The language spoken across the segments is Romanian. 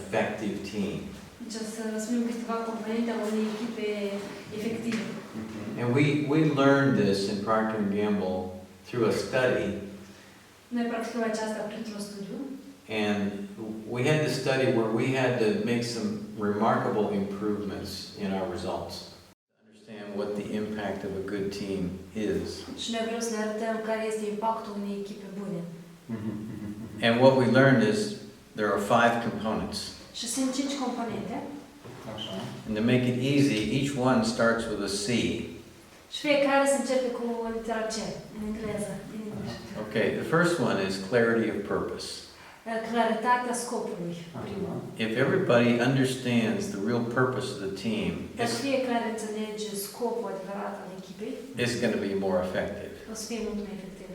effective team. Deci o să răspundem câteva componente ale unei echipe efective. And we learned this in Procter & Gamble through a study. Noi practicăm aceasta printr-un studiu. And we had this study where we had to make some remarkable improvements in our results. Understand what the impact of a good team is. Și noi vrem să ne arătăm care este impactul unei echipe bune. And what we learned is there are 5 components. Și sunt 5 componente. And to make it easy, each one starts with a C. Și fiecare se începe cu litera C în engleză. Okay, the first one is clarity of purpose. Claritatea scopului, primul. If everybody understands the real purpose of the team, Dacă fiecare înțelege scopul adevărat al echipei, it's going to be more effective. o să fie mult mai efectiv.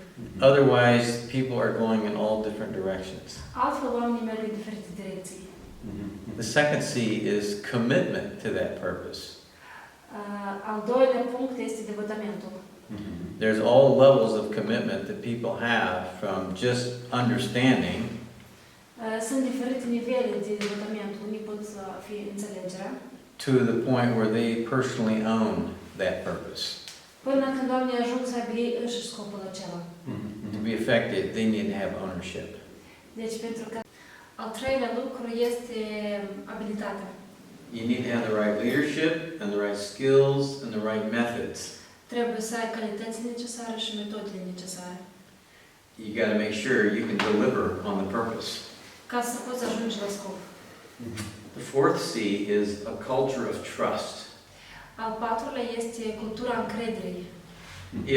Otherwise, people are going in all different directions. Altfel, oamenii merg în diferite direcții. The second C is commitment to that purpose. Al doilea punct este devotamentul. There's all levels of commitment that people have, from just understanding Sunt diferite nivele de devotament. Unii pot să fie înțelegerea. to the point where they personally own that purpose. Până când oamenii ajung să aibă ei înșiși scopul acela. To be effective, they need to have ownership. Deci, pentru că al treilea lucru este abilitatea. You need to have the right leadership and the right skills and the right methods. Trebuie să ai calitățile necesare și metodele necesare. You got to make sure you can deliver on the purpose. Ca să poți ajunge la scop. The fourth C is a culture of trust. Al patrulea este cultura încrederii.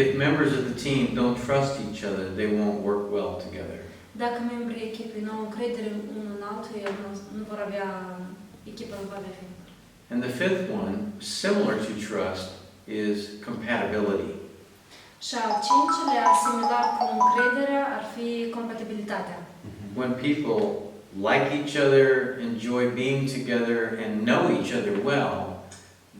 If members of the team don't trust each other, they won't work well together. Dacă membrii echipei nu au încredere unul în altul, nu vor avea, echipa nu va avea fi. And the fifth one, similar to trust, is compatibility. Și al cincilea, similar cu încrederea, ar fi compatibilitatea. When people like each other, enjoy being together, and know each other well,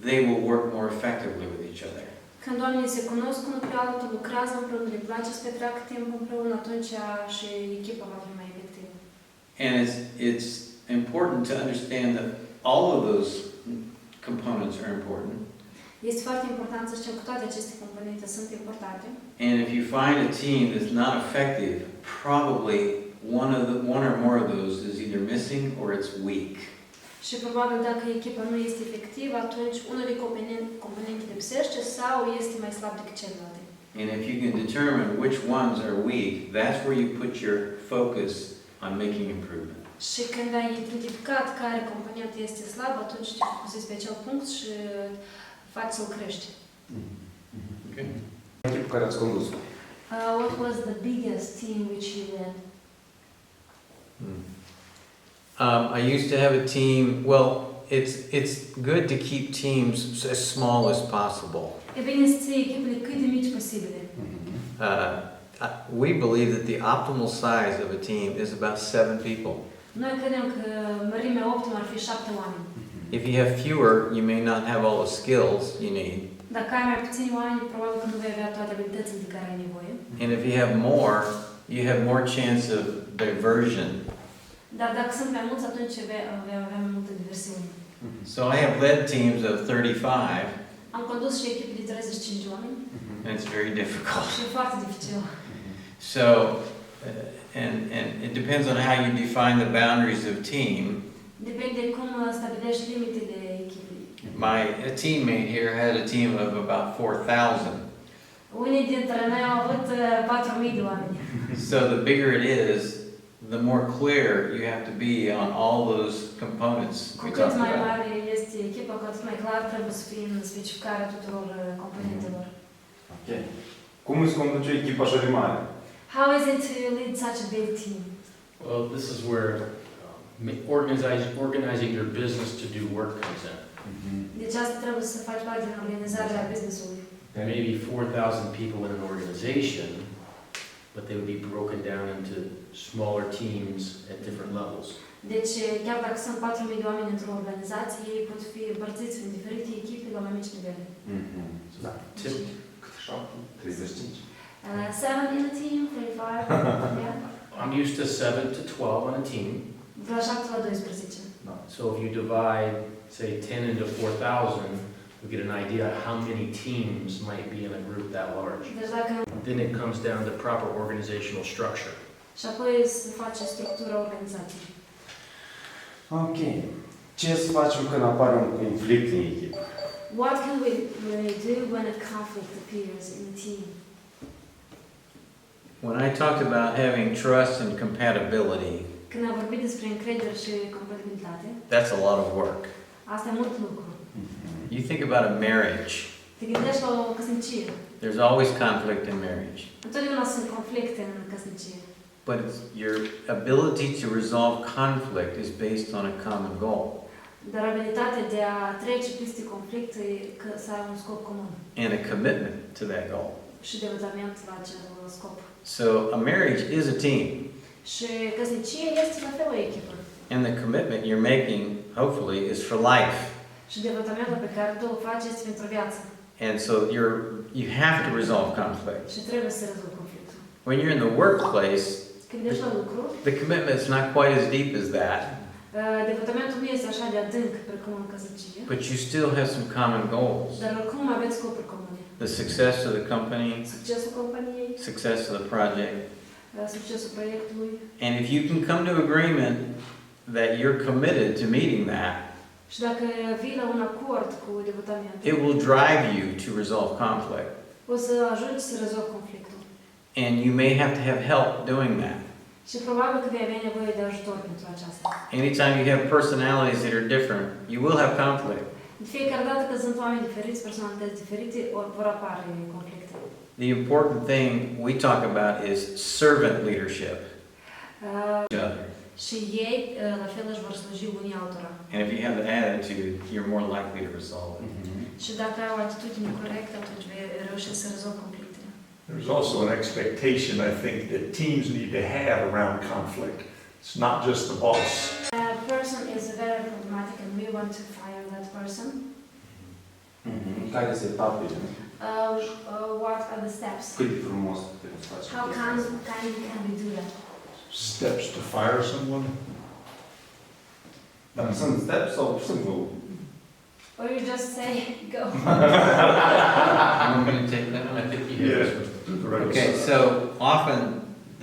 they will work more effectively with each other. Când oamenii se cunosc unul pe altul, lucrează împreună, le place să petreacă timp împreună, atunci și echipa va fi mai efectivă. And it's important to understand that all of those components are important. Este foarte important să știm că toate aceste componente sunt importante. And if you find a team that's not effective, probably one or more of those is either missing or it's weak. Și probabil dacă echipa nu este efectivă, atunci unul din componente lipsește sau este mai slab decât celelalte. And if you can determine which ones are weak, that's where you put your focus on making improvement. Și când ai identificat care component este slab, atunci te focusezi pe acel punct și faci să-l crești. Okay. Echipul care ați condus. What was the biggest team which you led? I used to have a team. Well, it's good to keep teams as small as possible. E bine să ții echipele cât de mici posibile. We believe that the optimal size of a team is about 7 people. Noi credem că mărimea optimă ar fi 7 oameni. If you have fewer, you may not have all the skills you need. Dacă ai mai puțini oameni, probabil că nu vei avea toate abilitățile de care ai nevoie. And if you have more, you have more chance of diversion. Dar dacă sunt mai mulți, atunci vei avea mai multă diversiune. So I have led teams of 35. Am condus și echipe de 35 oameni. And it's very difficult. Și e foarte dificil. So, and it depends on how you define the boundaries of team. Depinde cum stabilești limitele echipei. My teammate here had a team of about 4,000. Unii dintre noi au avut 4.000 de oameni. So the bigger it is, the more clear you have to be on all those components Cu we cât talked mai about. mare este echipa, cu atât mai clar trebuie să fie în specificarea tuturor componentelor. Ok. Cum îți conduce echipa așa de mare? How is it to lead such a big team? Well, this is where organizing your business to do work comes in. Deci asta trebuie să faci parte din organizarea business-ului. There may be 4,000 people in an organization, but they would be broken down into smaller teams at different levels. Deci, chiar dacă sunt 4.000 de oameni într-o organizație, ei pot fi împărțiți în diferite echipe la mai mici nivele. Da. Cât 7? 35? 7 in a team, 35, yeah. I'm used to 7 to 12 on a team. De la 7 la 12. Da. So if you divide, say, 10 into 4,000, you get an idea how many teams might be in a group that large. Deci dacă... Then it comes down to proper organizational structure. Și apoi se face structura organizației. Ok. Ce să facem când apare un conflict în echipă? What can we do when a conflict appears in a team? When I talked about having trust and compatibility, Când am vorbit despre încredere și compatibilitate, that's a lot of work. asta e mult lucru. You think about a marriage, Te gândești la o căsnicie. there's always conflict in marriage. Întotdeauna sunt conflicte în căsnicie. But your ability to resolve conflict is based on a common goal Dar abilitatea de a trece peste conflict e că să ai un scop comun and a commitment to that goal. și devotament la acel scop. So a marriage is a team, Și căsnicie este la fel o echipă. and the commitment you're making, hopefully, is for life. Și devotamentul pe care tu îl faci este pentru viață. And so you have to resolve conflict. Și trebuie să rezolvi conflictul. When you're in the workplace, Când ești la lucru, the commitment is not quite as deep as that, devotamentul nu este așa de adânc precum în căsnicie, but you still have some common goals. dar oricum aveți scopuri comune. The success of the company, Succesul companiei, success of the project. succesul proiectului. And if you can come to agreement that you're committed to meeting that, Și dacă vii la un acord cu devotamentul, it will drive you to resolve conflict. o să ajungi să rezolvi conflictul. And you may have to have help doing that. Și probabil că vei avea nevoie de ajutor pentru aceasta. Anytime you have personalities that are different, you will have conflict. De fiecare dată când sunt oameni diferiți, personalități diferite, vor apare conflicte. The important thing we talk about is servant leadership. Each other. Și ei, la fel, își vor sluji unii altora. And if you have that attitude, you're more likely to resolve it. Și dacă ai o atitudine corectă, atunci vei reuși să rezolvi conflictele. There's also an expectation, I think, that teams need to have around conflict. It's not just the boss. A person is very problematic and we want to fire that person. Care se etapele? What are the steps? Cât de frumos putem să facem? How can we do that? Steps to fire someone? Dar sunt steps sau pur și simplu? Or you just say, go. I'm going to take that I one. think you Yeah. have The right Okay, side. so often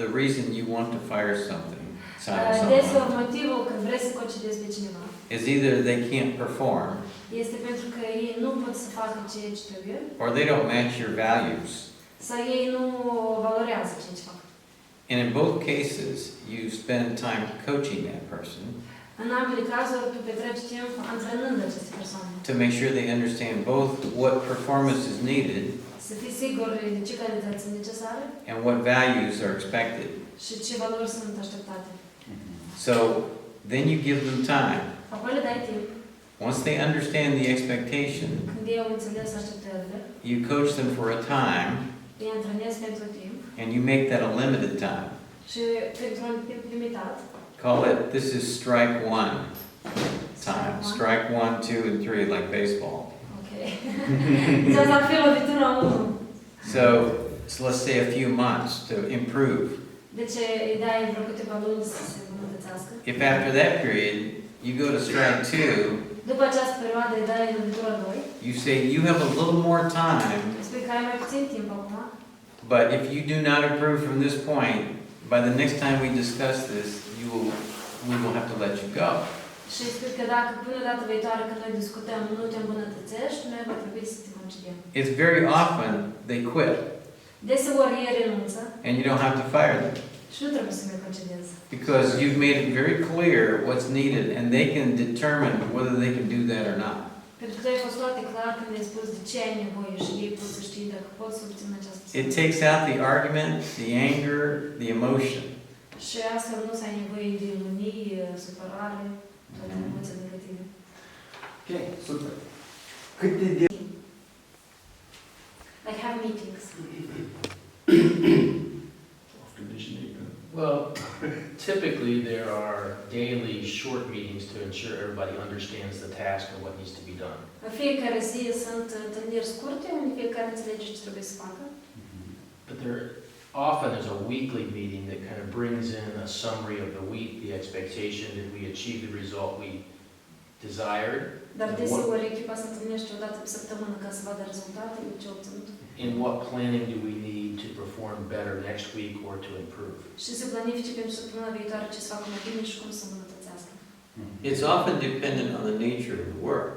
the reason you want to fire something, someone, Deseori motivul când vrei să concediezi pe cineva is either they can't perform este pentru că ei nu pot să facă ceea ce trebuie or they don't match your values. sau ei nu valorează ceea ce fac. And in both cases, you spend time coaching that person În ambele cazuri, tu petreci timp antrenând aceste persoane. to make sure they understand both what performance is needed Să fii sigur de ce calități sunt necesare and what values are expected. și ce valori sunt așteptate. So then you give them time. Apoi le dai timp. Once they understand the expectation, Când ei au înțeles așteptările, you coach them for a time îi antrenezi pentru timp and you make that a limited time. și pentru un timp limitat. Call it, this is strike one time. Strike 1, 2, and 3 like baseball. Ok. Deci asta ar fi lovitura 1. So let's say a few months to improve. Deci îi dai vreo câteva luni să se îmbunătățească. If after that period you go to strike 2, După această perioadă îi dai lovitura 2. you say you have a little more time, Spui că ai mai puțin timp acum. but if you do not improve from this point, by the next time we discuss this, we will have to let you go. Și spui că dacă până data viitoare când noi discutăm nu te îmbunătățești, noi va trebui să te concediem. It's very often they quit Deseori ei renunță and you don't have to fire them și nu trebuie să le concedezi. because you've made it very clear what's needed and they can determine whether they can do that or not. Pentru că tu ai fost foarte clar când ai spus de ce ai nevoie și ei pot să știi dacă pot să obțină această It takes out the argument, the anger, the emotion. Și astfel nu să ai nevoie de mânie, supărare, toate emoțiile negative. Ok, super. Câte de... Like have meetings. Often is needed. Well, typically there are daily short meetings to ensure everybody understands the task and what needs to be done. În fiecare zi sunt întâlniri scurte unde fiecare înțelege ce trebuie să facă. But there often is a weekly meeting that kind of brings in a summary of the week, the expectation, did we achieve the result we desired, Dar desigur echipa se întâlnește o dată pe săptămână ca să vadă rezultatele ce au obținut. and what planning do we need to perform better next week or to improve? Și se planifice pentru săptămâna viitoare ce să facă mai bine și cum să îmbunătățească. It's often dependent on the nature of the work.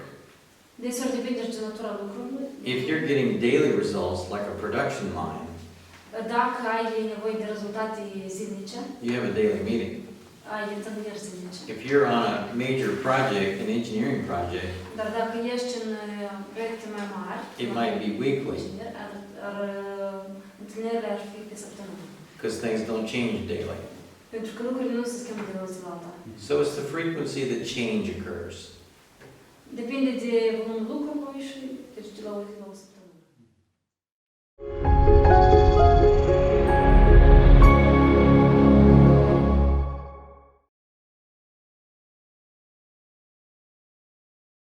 Deseori depinde de natura lucrurilor. If you're getting daily results like a production line, Dacă ai nevoie de rezultate zilnice, you have a daily meeting. ai întâlniri zilnice. If you're on a major project, an engineering project, Dar dacă ești în proiecte mai mari, it might be weekly întâlnirile ar fi pe săptămână. because things don't change daily. Pentru că lucrurile nu se schimbă de la o zi la alta. So it's the frequency that change occurs. Depinde de volumul lucrului și deci de la o zi la o zi.